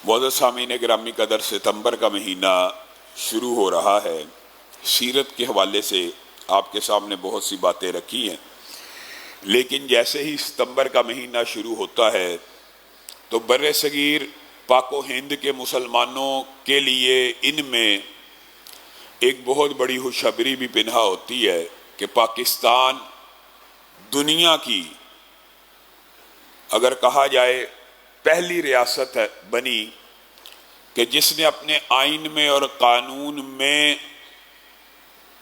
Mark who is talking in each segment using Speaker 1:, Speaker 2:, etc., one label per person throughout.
Speaker 1: معزز سامعین گرامی قدر، ستمبر کا مہینہ شروع ہو رہا ہے۔ سیرت کے حوالے سے آپ کے سامنے بہت سی باتیں رکھی ہیں، لیکن جیسے ہی ستمبر کا مہینہ شروع ہوتا ہے تو بر صغیر پاک و ہند کے مسلمانوں کے لیے ان میں ایک بہت بڑی خوشخبری بھی پنہا ہوتی ہے کہ پاکستان دنیا کی اگر کہا جائے پہلی ریاست بنی کہ جس نے اپنے آئین میں اور قانون میں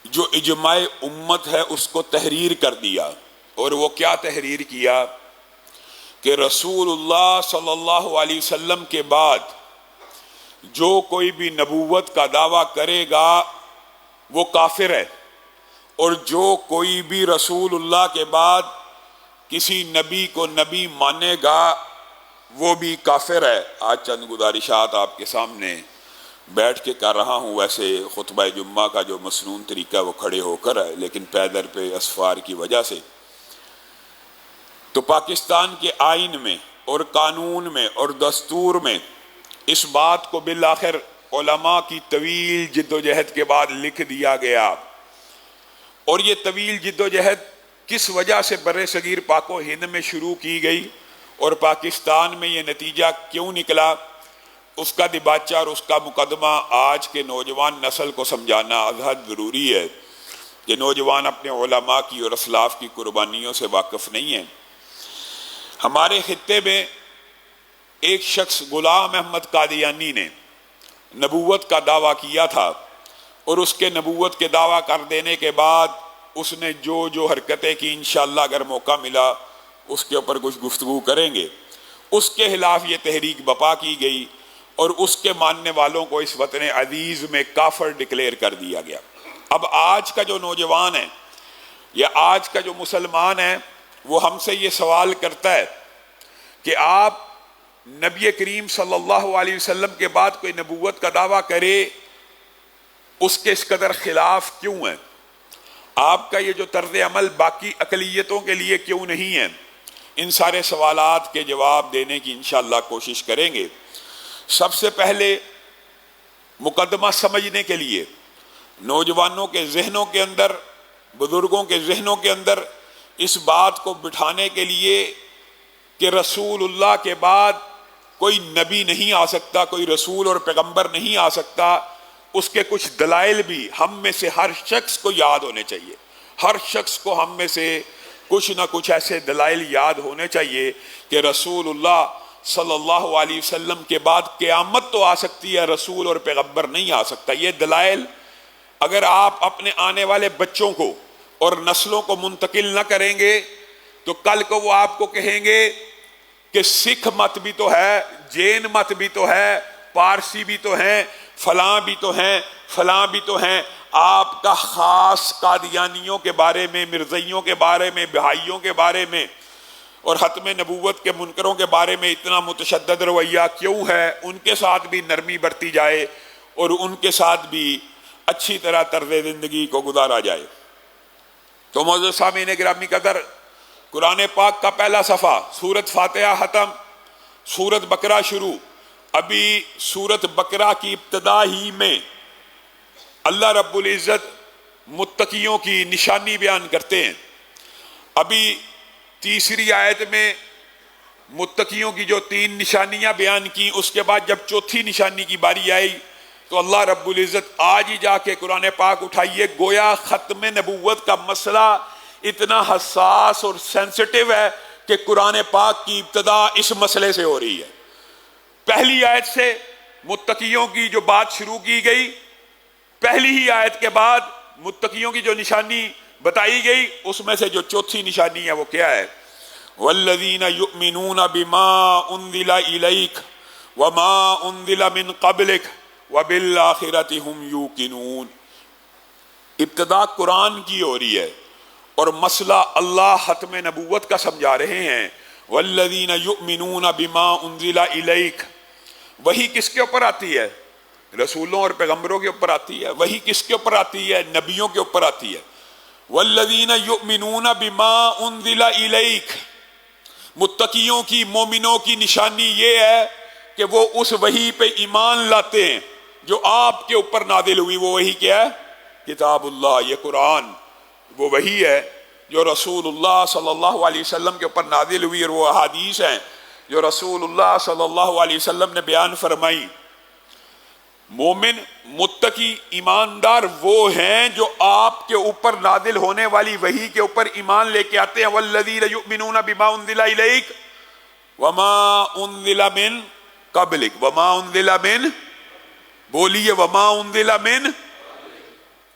Speaker 1: جو اجماع امت ہے اس کو تحریر کر دیا۔ اور وہ کیا تحریر کیا کہ رسول اللہ صلی اللہ علیہ وسلم کے بعد جو کوئی بھی نبوت کا دعویٰ کرے گا وہ کافر ہے، اور جو کوئی بھی رسول اللہ کے بعد کسی نبی کو نبی مانے گا وہ بھی کافر ہے۔ آج چند گزارشات آپ کے سامنے بیٹھ کے کر رہا ہوں، ویسے خطبہ جمعہ کا جو مسنون طریقہ وہ کھڑے ہو کر ہے، لیکن پیدر پہ اسفار کی وجہ سے۔ تو پاکستان کے آئین میں اور قانون میں اور دستور میں اس بات کو بالآخر علماء کی طویل جد و جہد کے بعد لکھ دیا گیا۔ اور یہ طویل جد و جہد کس وجہ سے بر صغیر پاک و ہند میں شروع کی گئی اور پاکستان میں یہ نتیجہ کیوں نکلا، اس کا دباچہ اور اس کا مقدمہ آج کے نوجوان نسل کو سمجھانا ازحد ضروری ہے کہ نوجوان اپنے علماء کی اور اسلاف کی قربانیوں سے واقف نہیں ہیں۔ ہمارے خطے میں ایک شخص غلام احمد قادیانی نے نبوت کا دعویٰ کیا تھا، اور اس کے نبوت کے دعویٰ کر دینے کے بعد اس نے جو حرکتیں کی، انشاءاللہ اگر موقع ملا اس کے اوپر کچھ گفتگو کریں گے۔ اس کے خلاف یہ تحریک بپا کی گئی اور اس کے ماننے والوں کو اس وطن عزیز میں کافر ڈکلیئر کر دیا گیا۔ اب آج کا جو نوجوان ہے یا آج کا جو مسلمان ہے وہ ہم سے یہ سوال کرتا ہے کہ آپ نبی کریم صلی اللہ علیہ وسلم کے بعد کوئی نبوت کا دعویٰ کرے، اس کے اس قدر خلاف کیوں ہے؟ آپ کا یہ جو طرز عمل باقی اقلیتوں کے لیے کیوں نہیں ہے؟ ان سارے سوالات کے جواب دینے کی انشاءاللہ کوشش کریں گے۔ سب سے پہلے مقدمہ سمجھنے کے لیے نوجوانوں کے ذہنوں کے اندر، بزرگوں کے ذہنوں کے اندر اس بات کو بٹھانے کے لیے کہ رسول اللہ کے بعد کوئی نبی نہیں آ سکتا، کوئی رسول اور پیغمبر نہیں آ سکتا، اس کے کچھ دلائل بھی ہم میں سے ہر شخص کو یاد ہونے چاہیے۔ ہر شخص کو ہم میں سے کچھ نہ کچھ ایسے دلائل یاد ہونے چاہیے کہ رسول اللہ صلی اللہ علیہ وسلم کے بعد قیامت تو آ سکتی ہے، رسول اور پیغمبر نہیں آ سکتا۔ یہ دلائل اگر آپ اپنے آنے والے بچوں کو اور نسلوں کو منتقل نہ کریں گے تو کل کو وہ آپ کو کہیں گے کہ سکھ مت بھی تو ہے، جین مت بھی تو ہے، پارسی بھی تو ہیں، فلاں بھی تو ہیں، فلاں بھی تو ہیں۔ آپ کا خاص قادیانیوں کے بارے میں، مرزائیوں کے بارے میں، بہائیوں کے بارے میں اور ختم نبوت کے منکروں کے بارے میں اتنا متشدد رویہ کیوں ہے؟ ان کے ساتھ بھی نرمی برتی جائے اور ان کے ساتھ بھی اچھی طرح طرز زندگی کو گزارا جائے۔ تو معزز سامعین گرامی قدر، قرآن پاک کا پہلا صفحہ، سورت فاتحہ ختم، سورت بقرہ شروع۔ ابھی سورت بقرہ کی ابتدا ہی میں اللہ رب العزت متقیوں کی نشانی بیان کرتے ہیں۔ ابھی تیسری آیت میں متقیوں کی جو 3 نشانیاں بیان کی، اس کے بعد جب چوتھی نشانی کی باری آئی تو اللہ رب العزت آج ہی جا کے قرآن پاک اٹھائیے، گویا ختم نبوت کا مسئلہ اتنا حساس اور سینسٹیو ہے کہ قرآن پاک کی ابتدا اس مسئلے سے ہو رہی ہے۔ پہلی آیت سے متقیوں کی جو بات شروع کی گئی، پہلی ہی آیت کے بعد متقیوں کی جو نشانی بتائی گئی، اس میں سے جو چوتھی نشانی ہے وہ کیا ہے؟ والذین یؤمنون بما انزل الیک وما انزل من قبلک وبالآخرۃ ھم یوقنون۔ ابتدا قرآن کی ہو رہی ہے اور مسئلہ اللہ ختم نبوت کا سمجھا رہے ہیں۔ والذین یؤمنون بما انزل الیک، وہی کس کے اوپر آتی ہے؟ رسولوں اور پیغمبروں کے اوپر آتی ہے۔ وہی کس کے اوپر آتی ہے؟ نبیوں کے اوپر آتی ہے۔ والذین یؤمنون بما انزل الیک، متقیوں کی، مومنوں کی نشانی یہ ہے کہ وہ اس وحی پہ ایمان لاتے ہیں جو آپ کے اوپر نازل ہوئی. وہ وحی کیا ہے؟ کتاب اللہ. یہ قرآن وہ وحی ہے جو رسول اللہ صلی اللہ علیہ وسلم کے اوپر نازل ہوئی، اور وہ احادیث ہیں جو رسول اللہ صلی اللہ علیہ وسلم نے بیان فرمائی. مومن، متقی، ایماندار وہ ہیں جو آپ کے اوپر نازل ہونے والی وحی کے اوپر ایمان لے کے آتے ہیں. والذین یؤمنون بما انزل الیک وما انزل من قبلک. وما انزل من، بولیے وما انزل من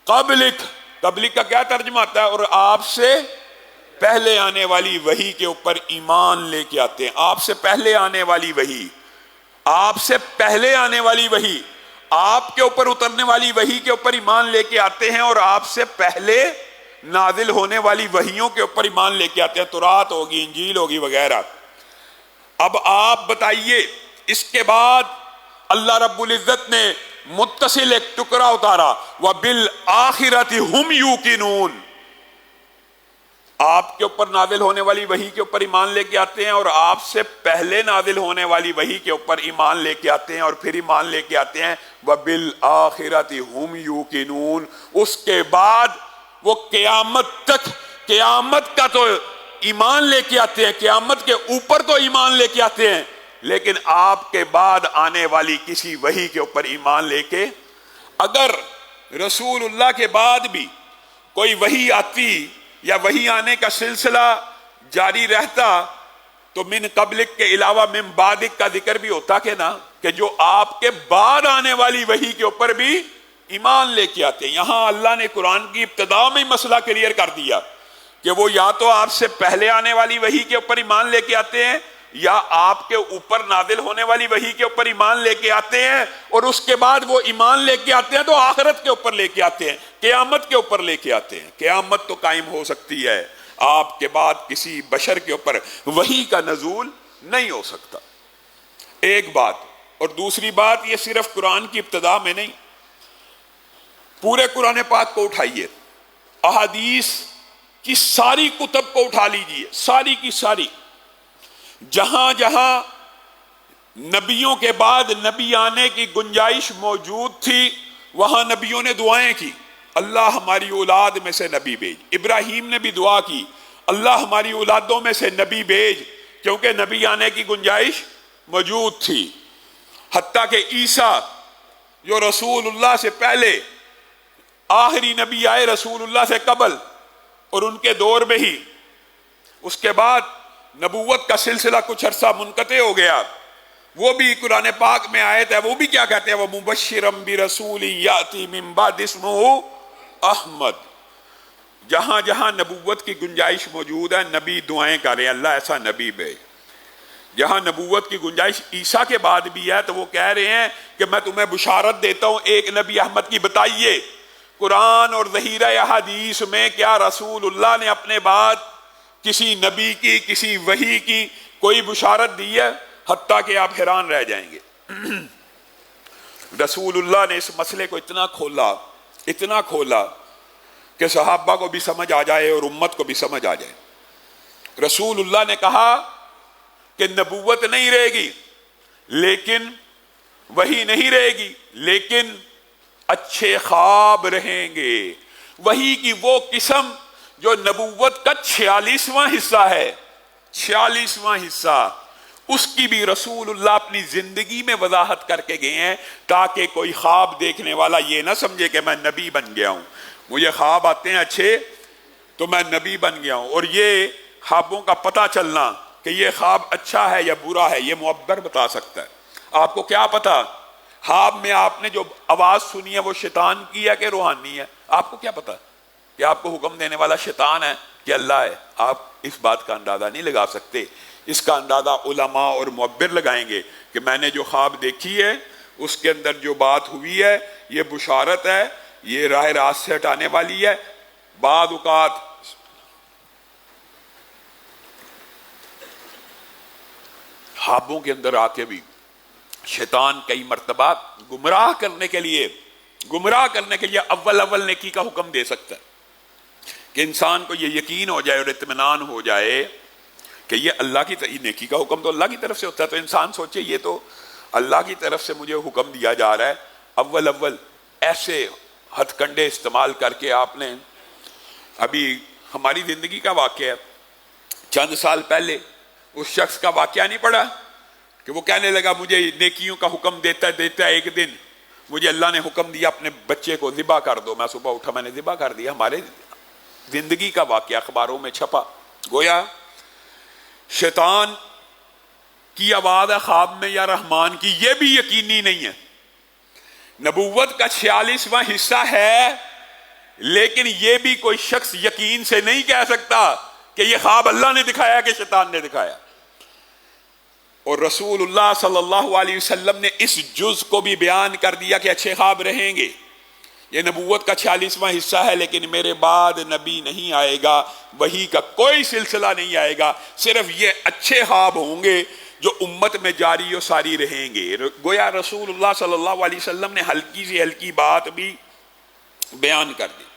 Speaker 1: قبلک. قبلک کا کیا ترجمہ آتا ہے؟ اور آپ سے پہلے آنے والی وحی کے اوپر ایمان لے کے آتے ہیں. آپ سے پہلے آنے والی وحی، آپ سے پہلے آنے والی وحی، آپ کے اوپر اترنے والی وحی کے اوپر ایمان لے کے آتے ہیں، اور آپ سے پہلے نازل ہونے والی وحیوں کے اوپر ایمان لے کے آتے ہیں. تورات ہوگی، انجیل ہوگی وغیرہ. اب آپ بتائیے، اس کے بعد اللہ رب العزت نے متصل ایک ٹکڑا اتارا، وَبِالْآخِرَةِ هُمْ يُوقِنُونَ. آپ کے اوپر نازل ہونے والی وحی کے اوپر ایمان لے کے آتے ہیں، اور آپ سے پہلے نازل ہونے والی وحی کے اوپر ایمان لے کے آتے ہیں، اور پھر ایمان لے کے آتے ہیں وَبِالْآخِرَةِ هُمْ يُوقِنُونَ. اس کے بعد وہ قیامت تک، قیامت کا تو ایمان لے کے آتے ہیں، قیامت کے اوپر تو ایمان لے کے آتے ہیں، لیکن آپ کے بعد آنے والی کسی وحی کے اوپر ایمان لے کے، اگر رسول اللہ کے بعد بھی کوئی وحی آتی یا وحی آنے کا سلسلہ جاری رہتا تو من قبلک کے علاوہ من بعدک کا ذکر بھی ہوتا کہ نا، کہ جو آپ کے بعد آنے والی وحی کے اوپر بھی ایمان لے کے آتے ہیں. یہاں اللہ نے قرآن کی ابتدا میں مسئلہ کلیئر کر دیا کہ وہ یا تو آپ سے پہلے آنے والی وحی کے اوپر ایمان لے کے آتے ہیں، یا آپ کے اوپر نازل ہونے والی وحی کے اوپر ایمان لے کے آتے ہیں، اور اس کے بعد وہ ایمان لے کے آتے ہیں تو آخرت کے اوپر لے کے آتے ہیں، قیامت کے اوپر لے کے آتے ہیں. قیامت تو قائم ہو سکتی ہے، آپ کے بعد کسی بشر کے اوپر وحی کا نزول نہیں ہو سکتا. ایک بات. اور دوسری بات، یہ صرف قرآن کی ابتدا میں نہیں، پورے قرآن پاک کو اٹھائیے، احادیث کی ساری کتب کو اٹھا لیجئے، ساری کی ساری. جہاں جہاں نبیوں کے بعد نبی آنے کی گنجائش موجود تھی، وہاں نبیوں نے دعائیں کی، اللہ ہماری اولاد میں سے نبی بھیج. ابراہیم نے بھی دعا کی، اللہ ہماری اولادوں میں سے نبی بھیج، کیونکہ نبی آنے کی گنجائش موجود تھی. حتیٰ کہ عیسیٰ جو رسول اللہ سے پہلے آخری نبی آئے رسول اللہ سے قبل، اور ان کے دور میں ہی اس کے بعد نبوت کا سلسلہ کچھ عرصہ منقطع ہو گیا، وہ بھی قرآن پاک میں آیت ہے، وہ بھی کیا کہتے ہیں؟ وَمُبَشِّرًا بِرَسُولٍ يَأْتِي مِن بَعْدِ اسْمُهُ احمد. جہاں جہاں نبوت کی گنجائش موجود ہے، نبی دعائیں کر رہے ہیں اللہ ایسا نبی بھیج. جہاں نبوت کی گنجائش عیسیٰ کے بعد بھی ہے تو وہ کہہ رہے ہیں کہ میں تمہیں بشارت دیتا ہوں ایک نبی احمد کی. بتائیے قرآن اور ذخیرہ احادیث میں کیا رسول اللہ نے اپنے بعد کسی نبی کی، کسی وحی کی کوئی بشارت دی ہے؟ حتیٰ کہ آپ حیران رہ جائیں گے. رسول اللہ نے اس مسئلے کو اتنا کھولا کہ صحابہ کو بھی سمجھ آ جائے اور امت کو بھی سمجھ آ جائے. رسول اللہ نے کہا کہ نبوت نہیں رہے گی، لیکن وحی نہیں رہے گی، لیکن اچھے خواب رہیں گے. وحی کی وہ قسم جو نبوت کا 46واں حصہ ہے، 46واں حصہ، اس کی بھی رسول اللہ اپنی زندگی میں وضاحت کر کے گئے ہیں، تاکہ کوئی خواب دیکھنے والا یہ نہ سمجھے کہ میں نبی بن گیا ہوں، مجھے خواب آتے ہیں اچھے تو میں نبی بن گیا ہوں. اور یہ خوابوں کا پتہ چلنا کہ یہ خواب اچھا ہے یا برا ہے، یہ معبر بتا سکتا ہے. آپ کو کیا پتا خواب میں آپ نے جو آواز سنی ہے وہ شیطان کی ہے کہ روحانی ہے؟ آپ کو کیا پتا کہ آپ کو حکم دینے والا شیطان ہے کہ اللہ ہے؟ آپ اس بات کا اندازہ نہیں لگا سکتے. اس کا اندازہ علماء اور معبر لگائیں گے کہ میں نے جو خواب دیکھی ہے اس کے اندر جو بات ہوئی ہے یہ بشارت ہے، یہ راہ راست سے ہٹانے والی ہے. بعض اوقات خوابوں کے اندر آ کے بھی شیطان کئی مرتبہ گمراہ کرنے کے لیے اول نیکی کا حکم دے سکتا ہے کہ انسان کو یہ یقین ہو جائے اور اطمینان ہو جائے کہ یہ اللہ کی نیکی کا حکم تو اللہ کی طرف سے ہوتا ہے. تو انسان سوچے یہ تو اللہ کی طرف سے مجھے حکم دیا جا رہا ہے، اول ایسے ہتھ کنڈے استعمال کر کے آپ نے، ابھی ہماری زندگی کا واقعہ ہے، چند سال پہلے اس شخص کا واقعہ نہیں پڑا کہ وہ کہنے لگا مجھے نیکیوں کا حکم دیتا ایک دن مجھے اللہ نے حکم دیا اپنے بچے کو ذبح کر دو، میں صبح اٹھا میں نے ذبح کر دیا۔ ہمارے زندگی کا واقعہ اخباروں میں چھپا۔ گویا شیطان کی آواز ہے خواب میں یا رحمان کی، یہ بھی یقینی نہیں ہے۔ نبوت کا 46واں حصہ ہے، لیکن یہ بھی کوئی شخص یقین سے نہیں کہہ سکتا کہ یہ خواب اللہ نے دکھایا کہ شیطان نے دکھایا۔ اور رسول اللہ صلی اللہ علیہ وسلم نے اس جز کو بھی بیان کر دیا کہ اچھے خواب رہیں گے، یہ نبوت کا 46واں حصہ ہے، لیکن میرے بعد نبی نہیں آئے گا، وحی کا کوئی سلسلہ نہیں آئے گا، صرف یہ اچھے خواب ہوں گے جو امت میں جاری و ساری رہیں گے۔ گویا رسول اللہ صلی اللہ علیہ وسلم نے ہلکی سی ہلکی بات بھی بیان کر دی۔